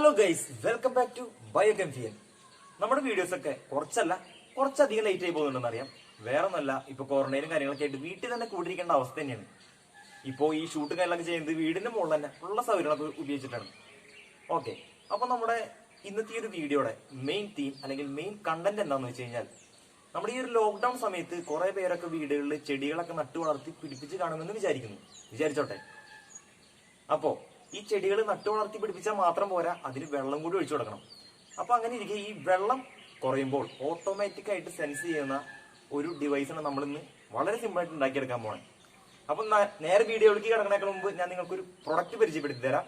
Hello guys, welcome back to ബയോകെംഫിയൻ. നമ്മുടെ videos ഒക്കെ കുറച്ചധികം ലേറ്റ് ആയി പോകുന്നുണ്ടെന്ന് അറിയാം. വേറെ ഒന്നല്ല, ഇപ്പൊ ക്വാറന്റൈനും കാര്യങ്ങളൊക്കെ ആയിട്ട് വീട്ടിൽ തന്നെ കൂടിയിരിക്കേണ്ട അവസ്ഥ തന്നെയാണ്. ഇപ്പോൾ ഈ ഷൂട്ട് കാര്യങ്ങളൊക്കെ ചെയ്യുന്നത് വീടിന്റെ മുകളിൽ തന്നെ ഉള്ള സൗകര്യങ്ങളൊക്കെ ഉപയോഗിച്ചിട്ടാണ്. ഓക്കെ, അപ്പൊ നമ്മുടെ ഇന്നത്തെ ഈ ഒരു വീഡിയോയുടെ മെയിൻ തീം അല്ലെങ്കിൽ മെയിൻ കണ്ടന്റ് എന്താണെന്ന് വെച്ച് കഴിഞ്ഞാൽ, നമ്മുടെ ഈ ഒരു ലോക്ക്ഡൌൺ സമയത്ത് കുറെ പേരൊക്കെ വീടുകളിൽ ചെടികളൊക്കെ നട്ടു വളർത്തി പിടിപ്പിച്ച് കാണുമെന്ന് വിചാരിച്ചോട്ടെ. അപ്പോ ഈ ചെടികൾ നട്ടു വളർത്തി പിടിപ്പിച്ചാൽ മാത്രം പോരാ, അതിന് വെള്ളം കൂടി ഒഴിച്ചു കൊടുക്കണം. അപ്പൊ അങ്ങനെ ഇരിക്കെ ഈ വെള്ളം കുറയുമ്പോൾ ഓട്ടോമാറ്റിക് ആയിട്ട് സെൻസ് ചെയ്യുന്ന ഒരു ഡിവൈസാണ് നമ്മൾ ഇന്ന് വളരെ സിമ്പിൾ ആയിട്ട് ഉണ്ടാക്കിയെടുക്കാൻ പോണേ. അപ്പൊ നേരെ വീഡിയോയിലേക്ക് കിടക്കണേക്കാൾ മുമ്പ് ഞാൻ നിങ്ങൾക്കൊരു പ്രൊഡക്റ്റ് പരിചയപ്പെടുത്തി തരാം.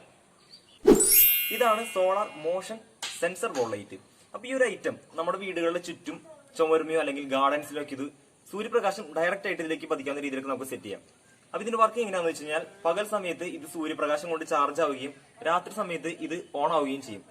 ഇതാണ് solar motion sensor wall light. അപ്പൊ ഈ ഒരു ഐറ്റം നമ്മുടെ വീടുകളുടെ ചുറ്റും ചുമരുമയോ അല്ലെങ്കിൽ ഗാർഡൻസിലൊക്കെ ഇത് സൂര്യപ്രകാശം ഡയറക്റ്റ് ആയിട്ട് ഇതിലേക്ക് പതിക്കാവുന്ന രീതിയിലേക്ക് നമുക്ക് സെറ്റ് ചെയ്യാം. അപ്പൊ ഇതിന്റെ വർക്ക് എങ്ങനെയാണെന്ന് വെച്ച് കഴിഞ്ഞാൽ, പകൽ സമയത്ത് ഇത് സൂര്യപ്രകാശം കൊണ്ട് ചാർജ് ആവുകയും രാത്രി സമയത്ത് ഇത് ഓൺ ആവുകയും ചെയ്യും.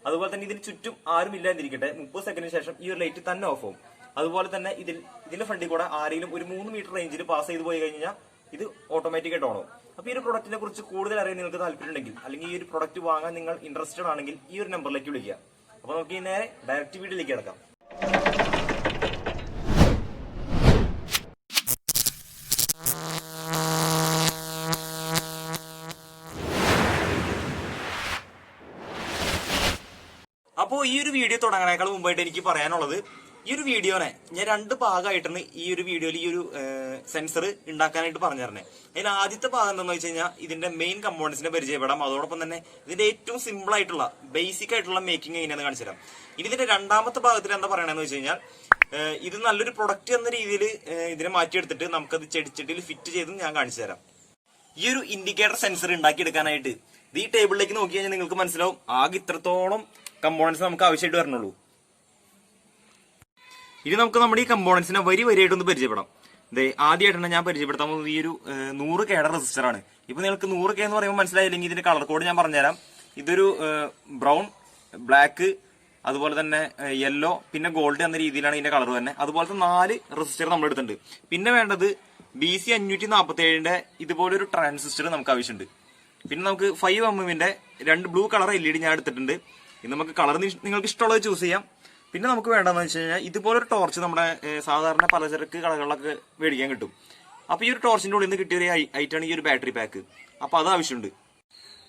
അതുപോലെ തന്നെ ഇതിന് ചുറ്റും ആരും ഇല്ലാതിരിക്കട്ടെ, 30 സെക്കൻഡിന് ശേഷം ഈ ഒരു ലൈറ്റ് തന്നെ ഓഫ് ആവും. അതുപോലെ തന്നെ ഇതിന്റെ ഫ്രണ്ടിൽ കൂടെ ആരെങ്കിലും ഒരു 3 മീറ്റർ റേഞ്ചിൽ പാസ് ചെയ്ത് പോയി കഴിഞ്ഞാൽ ഇത് ഓട്ടോമാറ്റിക് ആയിട്ട് ഓൺ ആവും. അപ്പൊ ഈ ഒരു പ്രൊഡക്റ്റിനെ കുറിച്ച് കൂടുതൽ അറിയാൻ നിങ്ങൾക്ക് താല്പര്യമുണ്ടെങ്കിൽ, അല്ലെങ്കിൽ ഈ ഒരു പ്രൊഡക്റ്റ് വാങ്ങാൻ നിങ്ങൾ ഇൻട്രസ്റ്റഡ് ആണെങ്കിൽ ഈ ഒരു നമ്പറിലേക്ക് വിളിക്കുക. അപ്പൊ നമുക്ക് നേരെ ഡയറക്റ്റ് വീഡിയോയിലേക്ക് കിടക്കാം. അപ്പോൾ ഈ ഒരു വീഡിയോ തുടങ്ങാനേക്കാൾ മുമ്പായിട്ട് എനിക്ക് പറയാനുള്ളത്, ഈ ഒരു വീഡിയോനെ ഞാൻ 2 ഭാഗമായിട്ടാണ് ഈ ഒരു വീഡിയോയിൽ ഈ ഒരു സെൻസർ ഉണ്ടാക്കാനായിട്ട് പറഞ്ഞു തരണേ. അതിൽ ആദ്യത്തെ ഭാഗം എന്താണെന്ന് വെച്ച് കഴിഞ്ഞാൽ, ഇതിന്റെ മെയിൻ കമ്പോണൻസിനെ പരിചയപ്പെടാം. അതോടൊപ്പം തന്നെ ഇതിന്റെ ഏറ്റവും സിമ്പിൾ ആയിട്ടുള്ള ബേസിക് ആയിട്ടുള്ള മേക്കിംഗ് എങ്ങനെയാണെന്ന് കാണിച്ചു തരാം. ഇനി ഇതിന്റെ രണ്ടാമത്തെ ഭാഗത്തിൽ എന്താ പറയണെന്ന് വെച്ച് കഴിഞ്ഞാൽ, ഇത് നല്ലൊരു പ്രൊഡക്റ്റ് എന്ന രീതിയിൽ ഇതിനെ മാറ്റിയെടുത്തിട്ട് നമുക്കത് ചെടിച്ചട്ടിയിൽ ഫിറ്റ് ചെയ്ത് ഞാൻ കാണിച്ചു തരാം. ഈ ഒരു ഇൻഡിക്കേറ്റർ സെൻസർ ഉണ്ടാക്കിയെടുക്കാനായിട്ട് ഈ ടേബിളിലേക്ക് നോക്കി കഴിഞ്ഞാൽ നിങ്ങൾക്ക് മനസ്സിലാവും, ആകെ ഇത്രത്തോളം കമ്പോണൻസ് നമുക്ക് ആവശ്യമായിട്ട് വരണുള്ളൂ. ഇനി നമുക്ക് നമ്മുടെ ഈ കമ്പോണൻസിനെ വരിയായിട്ടൊന്ന് പരിചയപ്പെടാം. ആദ്യമായിട്ടാണ് ഞാൻ പരിചയപ്പെടുത്താൻ പോകുന്നത് ഈ ഒരു 100K റെസിസ്റ്റർ ആണ്. ഇപ്പൊ നിങ്ങൾക്ക് 100K എന്ന് പറയുമ്പോൾ മനസ്സിലായില്ലെങ്കിൽ ഇതിന്റെ കളർ കോഡ് ഞാൻ പറഞ്ഞുതരാം. ഇതൊരു ബ്രൗൺ, ബ്ലാക്ക്, അതുപോലെ തന്നെ യെല്ലോ, പിന്നെ ഗോൾഡ് എന്ന രീതിയിലാണ് ഇതിന്റെ കളർ തന്നെ. അതുപോലത്തെ 4 റെസിസ്റ്റർ നമ്മൾ എടുത്തിട്ടുണ്ട്. പിന്നെ വേണ്ടത് BC 547ന്റെ ഇതുപോലൊരു ട്രാൻസിസ്റ്റർ നമുക്ക് ആവശ്യമുണ്ട്. പിന്നെ നമുക്ക് 5mm 2 ബ്ലൂ കളർ LED ഞാൻ എടുത്തിട്ടുണ്ട്. ഇത് നമുക്ക് കളർ നിങ്ങൾക്ക് ഇഷ്ടമുള്ളത് ചൂസ് ചെയ്യാം. പിന്നെ നമുക്ക് വേണ്ടതെന്ന് വെച്ച് കഴിഞ്ഞാൽ, ഇതുപോലൊരു ടോർച്ച് നമ്മുടെ സാധാരണ പലചരക്ക് കടകളിലൊക്കെ മേടിക്കാൻ കിട്ടും. അപ്പൊ ഈ ഒരു ടോർച്ചിന്റെ ഉള്ളിൽ നിന്ന് കിട്ടിയ ഒരു ഐറ്റാണ് ഈ ഒരു ബാറ്ററി പാക്ക്. അപ്പൊ അത് ആവശ്യമുണ്ട്.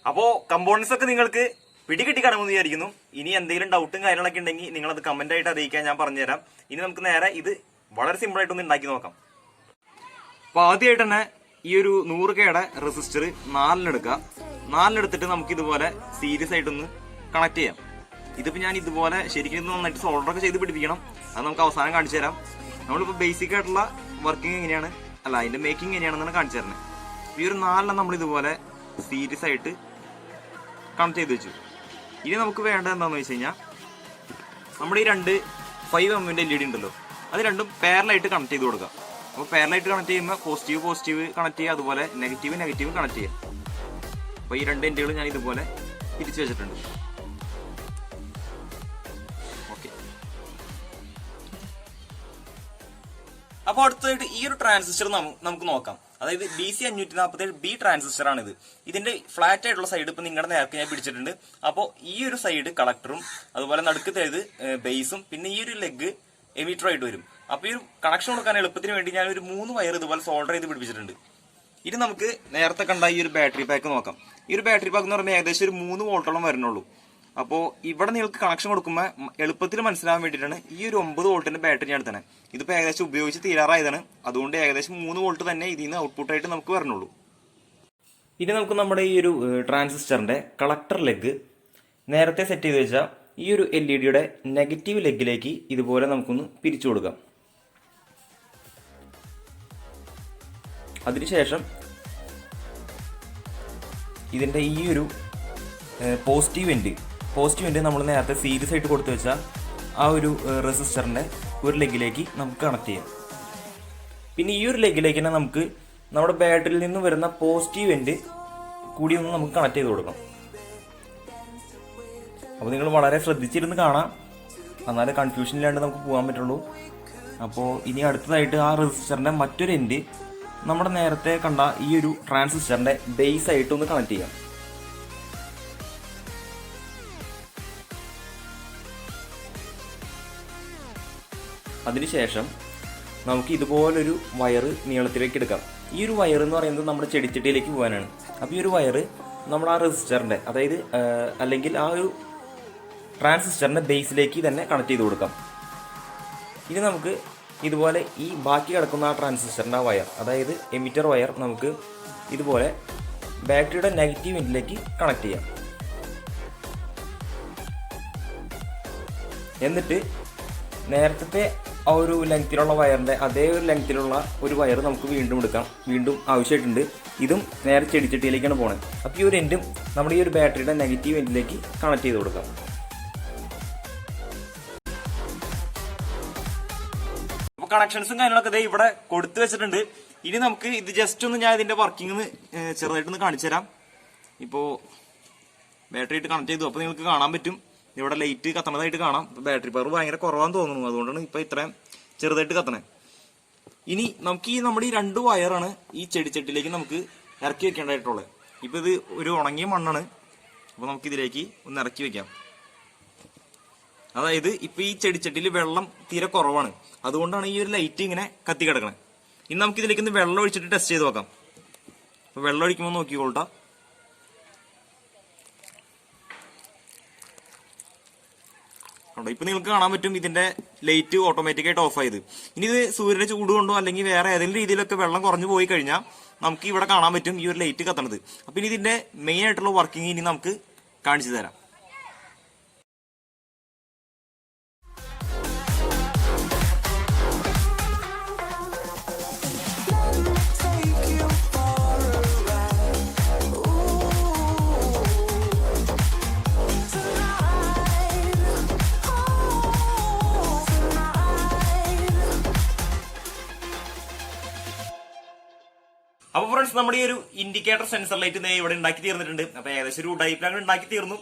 അപ്പോ കമ്പോണൻസ് ഒക്കെ നിങ്ങൾക്ക് പിടികിട്ടി കാണുമെന്ന് വിചാരിക്കുന്നു. ഇനി എന്തെങ്കിലും ഡൗട്ടും കാര്യങ്ങളൊക്കെ ഉണ്ടെങ്കിൽ നിങ്ങൾ അത് കമന്റ് ആയിട്ട് അറിയിക്കാൻ ഞാൻ പറഞ്ഞുതരാം. ഇനി നമുക്ക് നേരെ ഇത് വളരെ സിമ്പിൾ ആയിട്ടൊന്ന് ഉണ്ടാക്കി നോക്കാം. അപ്പൊ ആദ്യമായിട്ട് തന്നെ ഈ ഒരു 100K റെസിസ്റ്റർ 4 എടുക്കുക. 4 എടുത്തിട്ട് നമുക്ക് ഇതുപോലെ സീരിയസ് ആയിട്ടൊന്ന് കണക്ട് ചെയ്യാം. ഇതിപ്പോ ഞാൻ ഇതുപോലെ ശരിക്കും നന്നായിട്ട് സോൾഡർ ഒക്കെ ചെയ്ത് പിടിപ്പിക്കണം. അത് നമുക്ക് അവസാനം കാണിച്ചു തരാം. നമ്മളിപ്പോ ബേസിക് ആയിട്ടുള്ള വർക്കിംഗ് എങ്ങനെയാണ്, അതിന്റെ മേക്കിംഗ് എങ്ങനെയാണെന്നാണ് കാണിച്ചു തരുന്നത്. ഈ ഒരു 4 നമ്മൾ ഇതുപോലെ സീരിയസ് ആയിട്ട് കണക്ട് ചെയ്ത് വെച്ചു. ഇനി നമുക്ക് വേണ്ടത് എന്താണെന്ന് വെച്ച് കഴിഞ്ഞാൽ, നമ്മുടെ ഈ 2 5mm LED ഉണ്ടല്ലോ, അത് രണ്ടും പാരലായിട്ട് കണക്ട് ചെയ്ത് കൊടുക്കുക. അപ്പോൾ പാരലായിട്ട് കണക്ട് ചെയ്യുമ്പോൾ പോസിറ്റീവ് കണക്ട് ചെയ്യുക, അതുപോലെ നെഗറ്റീവ് കണക്ട് ചെയ്യുക. അപ്പോൾ ഈ 2 എൻഡുകൾ ഞാൻ ഇതുപോലെ തിരിച്ചു വെച്ചിട്ടുണ്ട്. ഓക്കെ, അപ്പോൾ അടുത്തതായിട്ട് ഈ ഒരു ട്രാൻസിസ്റ്റർ നമുക്ക് നോക്കാം. അതായത് BC 547B ട്രാൻസിസ്റ്റർ ആണിത്. ഇതിന്റെ ഫ്ലാറ്റ് ആയിട്ടുള്ള സൈഡ് ഇപ്പൊ നിങ്ങളുടെ നേർക്ക് ഞാൻ പിടിച്ചിട്ടുണ്ട്. അപ്പോൾ ഈ ഒരു സൈഡ് കളക്ടറും, അതുപോലെ നടുക്കത്തേത് ബേസും, പിന്നെ ഈ ഒരു ലെഗ് എമിറ്റർ ആയിട്ട് വരും. അപ്പൊ ഈ ഒരു കണക്ഷൻ കൊടുക്കാൻ എളുപ്പത്തിന് വേണ്ടി ഞാൻ ഒരു 3 വയർ ഇതുപോലെ സോൾഡർ ചെയ്ത് പിടിപ്പിച്ചിട്ടുണ്ട്. ഇനി നമുക്ക് നേരത്തെ കണ്ട ഈ ഒരു ബാറ്ററി പാക്ക് നോക്കാം. ഈ ഒരു ബാറ്ററി പാക്ക് എന്ന് പറയുമ്പോൾ ഏകദേശം ഒരു 3 വോൾട്ടോളം വരുന്നുള്ളൂ. അപ്പോൾ ഇവിടെ നിങ്ങൾക്ക് കണക്ഷൻ കൊടുക്കുമ്പോൾ എളുപ്പത്തിൽ മനസ്സിലാവാൻ വേണ്ടിയിട്ടാണ് ഈ ഒരു 9 വോൾട്ടിന്റെ ബാറ്ററി ഞാൻ എടുത്തത്. ഇതിപ്പോൾ ഏകദേശം ഉപയോഗിച്ച് തീരാറായതാണ്. അതുകൊണ്ട് ഏകദേശം 3 വോൾട്ട് തന്നെ ഇതിൽ നിന്ന് ഔട്ട്പുട്ടായിട്ട് നമുക്ക് വരണുള്ളൂ. ഇനി നമുക്ക് നമ്മുടെ ഈ ഒരു ട്രാൻസിസ്റ്ററിന്റെ കളക്ടർ ലെഗ് നേരത്തെ സെറ്റ് ചെയ്ത് വെച്ചാൽ ഈ ഒരു LED നെഗറ്റീവ് ലെഗിലേക്ക് ഇതുപോലെ നമുക്കൊന്ന് പിരിച്ചു കൊടുക്കാം. അതിനുശേഷം ഇതിന്റെ ഈ ഒരു പോസിറ്റീവ് എൻഡ് നമ്മൾ നേരത്തെ സീരീസ് ആയിട്ട് കൊടുത്തു വെച്ചാൽ ആ ഒരു റെസിസ്റ്ററിന്റെ ഒരു ലെഗിലേക്ക് നമുക്ക് കണക്ട് ചെയ്യാം. പിന്നെ ഈ ഒരു ലെഗിലേക്ക് തന്നെ നമുക്ക് നമ്മുടെ ബാറ്ററിയിൽ നിന്ന് വരുന്ന പോസിറ്റീവ് എൻഡ് കൂടി ഒന്ന് നമുക്ക് കണക്ട് ചെയ്ത് കൊടുക്കണം. അപ്പോൾ നിങ്ങൾ വളരെ ശ്രദ്ധിച്ചിരുന്ന് കാണാം, എന്നാലേ കൺഫ്യൂഷൻ ഇല്ലാണ്ട് നമുക്ക് പോകാൻ പറ്റുള്ളൂ. അപ്പോൾ ഇനി അടുത്തതായിട്ട് ആ റെസിസ്റ്ററിന്റെ മറ്റൊരു എൻഡ് നമ്മുടെ നേരത്തെ കണ്ട ഈ ഒരു ട്രാൻസിസ്റ്ററിന്റെ ബേസ് ആയിട്ട് ഒന്ന് കണക്ട് ചെയ്യാം. അതിനുശേഷം നമുക്ക് ഇതുപോലൊരു വയറ് നീളത്തിലേക്ക് എടുക്കാം. ഈ ഒരു വയർ എന്ന് പറയുന്നത് നമ്മുടെ ചെടിച്ചട്ടിയിലേക്ക് പോകാനാണ്. അപ്പോൾ ഈ ഒരു വയറ് നമ്മൾ ആ റെസിസ്റ്ററിൻ്റെ, അതായത് അല്ലെങ്കിൽ ആ ഒരു ട്രാൻസിസ്റ്ററിൻ്റെ ബേസിലേക്ക് തന്നെ കണക്ട് ചെയ്ത് കൊടുക്കാം. ഇനി നമുക്ക് ഇതുപോലെ ഈ ബാക്കി കിടക്കുന്ന ആ ട്രാൻസിസ്റ്ററിൻ്റെ ആ വയർ, അതായത് എമിറ്റർ വയർ, നമുക്ക് ഇതുപോലെ ബാറ്ററിയുടെ നെഗറ്റീവ് എൻഡിലേക്ക് കണക്ട് ചെയ്യാം. എന്നിട്ട് നേരത്തെ ആ ഒരു ലെങ്ത്തിലുള്ള വയറിൻ്റെ അതേ ഒരു ലെങ്ത്തിലുള്ള ഒരു വയർ നമുക്ക് വീണ്ടും എടുക്കാം. വീണ്ടും ആവശ്യമായിട്ടുണ്ട്. ഇതും നേരെ ചെടിച്ചട്ടിയിലേക്കാണ് പോണത്. അപ്പോൾ ഈ ഒരു എൻഡും നമ്മുടെ ഈ ഒരു ബാറ്ററിയുടെ നെഗറ്റീവ് എൻഡിലേക്ക് കണക്ട് ചെയ്ത് കൊടുക്കാം. അപ്പോൾ കണക്ഷൻസും കാര്യങ്ങളൊക്കെ ഇവിടെ കൊടുത്തു വെച്ചിട്ടുണ്ട്. ഇനി നമുക്ക് ഇത് ജസ്റ്റ് ഒന്ന് ഞാൻ ഇതിന്റെ വർക്കിംഗ് ചെറുതായിട്ടൊന്ന് കാണിച്ചു തരാം. ഇപ്പോൾ ബാറ്ററി ആയിട്ട് കണക്ട് ചെയ്തു. അപ്പോൾ നിങ്ങൾക്ക് കാണാൻ പറ്റും ഇവിടെ ലൈറ്റ് കത്തണതായിട്ട് കാണാം. ബാറ്ററി പവർ ഭയങ്കര കുറവാന്ന് തോന്നുന്നു, അതുകൊണ്ടാണ് ഇപ്പൊ ഇത്രയും ചെറുതായിട്ട് കത്തണേ. ഇനി നമുക്ക് നമ്മുടെ ഈ 2 വയറാണ് ഈ ചെടിച്ചട്ടിലേക്ക് നമുക്ക് ഇറക്കി വെക്കേണ്ടതായിട്ടുള്ളത്. ഇപ്പൊ ഇത് ഒരു ഉണങ്ങിയ മണ്ണാണ്. അപ്പൊ നമുക്ക് ഇതിലേക്ക് ഒന്ന് ഇറക്കി വെക്കാം. അതായത് ഇപ്പൊ ഈ ചെടിച്ചട്ടിയിൽ വെള്ളം തീരെ കുറവാണ്, അതുകൊണ്ടാണ് ഈ ഒരു ലൈറ്റ് ഇങ്ങനെ കത്തി കിടക്കണേ. ഇനി നമുക്ക് ഇതിലേക്ക് ഒന്ന് വെള്ളം ഒഴിച്ചിട്ട് ടെസ്റ്റ് ചെയ്ത് നോക്കാം. അപ്പൊ വെള്ളം ഒഴിക്കുമ്പോൾ നോക്കിക്കോളട്ടാ. ഇപ്പൊ നിങ്ങൾക്ക് കാണാൻ പറ്റും ഇതിന്റെ ലൈറ്റ് ഓട്ടോമാറ്റിക് ആയിട്ട് ഓഫ് ആയത്. ഇനി ഇത് സൂര്യന്റെ ചൂട് കൊണ്ടോ അല്ലെങ്കിൽ വേറെ ഏതെങ്കിലും രീതിയിലൊക്കെ വെള്ളം കുറഞ്ഞു പോയി കഴിഞ്ഞാൽ നമുക്ക് ഇവിടെ കാണാൻ പറ്റും ഈ ഒരു ലൈറ്റ് കത്തണത്. അപ്പൊ ഇനി ഇതിന്റെ മെയിൻ ആയിട്ടുള്ള വർക്കിംഗ് ഇനി നമുക്ക് കാണിച്ചു തരാം. അപ്പൊ ഫ്രണ്ട്സ്, നമ്മുടെ ഈ ഒരു ഇൻഡിക്കേറ്റർ സെൻസർ ലൈറ്റ് ഇവിടെ ഉണ്ടാക്കി തീർന്നിട്ടുണ്ട്. അപ്പൊ ഏകദേശം ഒരു ടൈപ്പിലാണ് ഉണ്ടാക്കി തീർന്നു.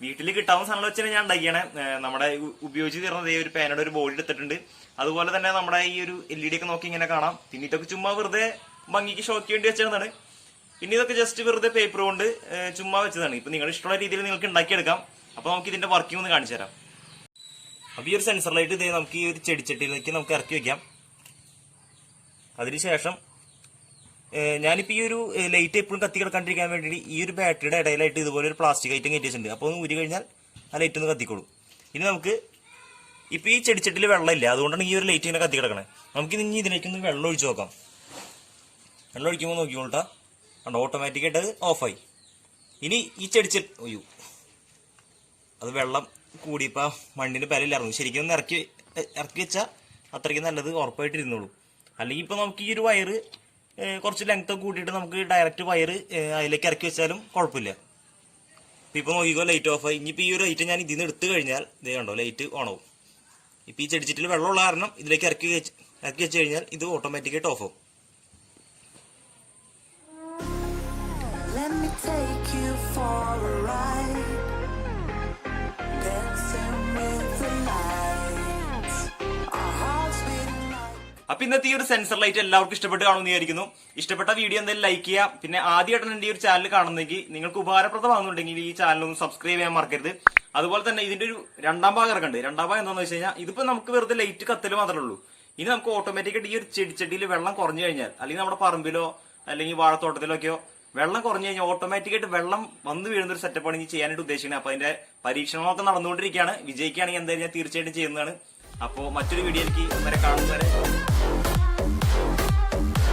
വീട്ടിൽ കിട്ടാവുന്ന സാധനം വെച്ചാൽ ഞാൻ ഉണ്ടാക്കിയാണ്. നമ്മുടെ ഉപയോഗിച്ച് തീർന്നത് ഈ ഒരു പേനയുടെ ഒരു ബോർഡ് എടുത്തിട്ടുണ്ട്. അതുപോലെ തന്നെ നമ്മുടെ ഈ ഒരു LED ഒക്കെ നോക്കി ഇങ്ങനെ കാണാം. പിന്നെ ഇതൊക്കെ ചുമ്മാ വെറുതെ ഭംഗിക്ക് ഷോക്ക് വേണ്ടി വെച്ചതാണ്. പിന്നെ ഇതൊക്കെ ജസ്റ്റ് വെറുതെ പേപ്പർ കൊണ്ട് ചുമ്മാ വെച്ചതാണ്. ഇപ്പൊ നിങ്ങളുടെ ഇഷ്ടമുള്ള രീതിയിൽ നിങ്ങൾക്ക് ഉണ്ടാക്കിയെടുക്കാം. അപ്പൊ നമുക്ക് ഇതിന്റെ വർക്കിംഗ് ഒന്ന് കാണിച്ചു തരാം. അപ്പൊ ഈ ഒരു സെൻസർ ലൈറ്റ് ഇതേ നമുക്ക് ഈ ഒരു ചെടിച്ചട്ടിയിലേക്ക് നമുക്ക് ഇറക്കി വെക്കാം. അതിനുശേഷം ഞാനിപ്പോ ഈ ഒരു ലൈറ്റ് എപ്പോഴും കത്തി കിടക്കാണ്ടിരിക്കാൻ വേണ്ടി ഈ ഒരു ബാറ്ററിയുടെ ഇടയിലായിട്ട് ഇതുപോലെ ഒരു പ്ലാസ്റ്റിക് ഐറ്റം കയറ്റി വെച്ചിട്ടുണ്ട്. അപ്പോൾ ഒന്ന് ഊരി കഴിഞ്ഞാൽ ആ ലൈറ്റ് ഒന്ന് കത്തിക്കോളും. ഇനി നമുക്ക് ഇപ്പൊ ഈ ചെടിച്ചട്ടിൽ വെള്ളമില്ല, അതുകൊണ്ടാണ് ഈ ഒരു ലൈറ്റ് ഇങ്ങനെ കത്തി കിടക്കണേ. നമുക്ക് ഇനി ഇതിലേക്കൊന്ന് വെള്ളം ഒഴിച്ചു നോക്കാം. വെള്ളം ഒഴിക്കുമ്പോൾ നോക്കിക്കോളട്ടാ, കണ്ടോ ഓട്ടോമാറ്റിക്കായിട്ട് അത് ഓഫായി. ഇനി ഈ ഒയ്യോ, അത് വെള്ളം കൂടിയപ്പോൾ മണ്ണിന് പരയില്ലായിരുന്നു. ശരിക്കും ഒന്ന് ഇറക്കി വെച്ചാൽ അത്രയ്ക്ക് നല്ലത്, ഉറപ്പായിട്ട് ഇരുന്നോളൂ. അല്ലെങ്കിൽ ഇപ്പൊ നമുക്ക് ഈ ഒരു വയറ് കുറച്ച് ലെങ്ത് ഒക്കെ കൂട്ടിയിട്ട് നമുക്ക് ഡയറക്റ്റ് വയറ് അതിലേക്ക് ഇറക്കി വെച്ചാലും കുഴപ്പമില്ല. ഇപ്പൊ നോക്കിക്കോ, ലൈറ്റ് ഓഫായി. ഇനിയിപ്പോ ഈ ഒരു ലൈറ്റ് ഞാൻ ഇതിൽ നിന്ന് എടുത്തു കഴിഞ്ഞാൽ ഇതേ കണ്ടോ ലൈറ്റ് ഓണാവും. ഇപ്പൊ ഈ ചെടിച്ചിട്ടിൽ വെള്ളമുള്ള കാരണം ഇതിലേക്ക് ഇറക്കി വെച്ച് കഴിഞ്ഞാൽ ഇത് ഓട്ടോമാറ്റിക്കായിട്ട് ഓഫ് ആവും. അപ്പൊ ഇന്നത്തെ ഈ ഒരു സെൻസർ ലൈറ്റ് എല്ലാവർക്കും ഇഷ്ടപ്പെട്ട് കാണുമെന്ന് വിചാരിക്കുന്നു. ഇഷ്ടപ്പെട്ട വീഡിയോ എന്തായാലും ലൈക്ക് ചെയ്യുക. പിന്നെ ആദ്യമായിട്ടാണ് എന്റെ ഈ ഒരു ചാനൽ കാണുന്നെങ്കിൽ നിങ്ങൾക്ക് ഉപകാരപ്രദമാകുന്നുണ്ടെങ്കിൽ ഈ ചാനൽ ഒന്ന് സബ്സ്ക്രൈബ് ചെയ്യാൻ മറക്കരുത്. അതുപോലെ തന്നെ ഇതിന്റെ ഒരു രണ്ടാം ഭാഗം ഇറക്കുന്നുണ്ട്. രണ്ടാം ഭാഗം എന്താണെന്ന് വെച്ച് കഴിഞ്ഞാൽ ഇതിപ്പോ നമുക്ക് വെറുതെ ലൈറ്റ് കത്തല് മാത്രമേ ഉള്ളൂ. ഇനി നമുക്ക് ഓട്ടോമാറ്റിക്കായിട്ട് ഈ ഒരു ചെടിച്ചട്ടിയിൽ വെള്ളം കുറഞ്ഞു കഴിഞ്ഞാൽ, അല്ലെങ്കിൽ നമ്മുടെ പറമ്പിലോ അല്ലെങ്കിൽ വാഴത്തോട്ടത്തിലൊക്കെയോ വെള്ളം കുറഞ്ഞു കഴിഞ്ഞാൽ ഓട്ടോമാറ്റിക്കായിട്ട് വെള്ളം വന്ന് വീഴുന്ന ഒരു സെറ്റപ്പാണ് ഇനി ചെയ്യാനായിട്ട് ഉദ്ദേശിക്കുന്നത്. അപ്പൊ അതിന്റെ പരീക്ഷണങ്ങളൊക്കെ നടന്നുകൊണ്ടിരിക്കുകയാണ്. വിജയിക്കുകയാണെങ്കിൽ എന്തായാലും ഞാൻ തീർച്ചയായിട്ടും ചെയ്യുന്നതാണ്. അപ്പോൾ മറ്റൊരു വീഡിയോയിലേക്ക് വരെ കാണുന്നവരെ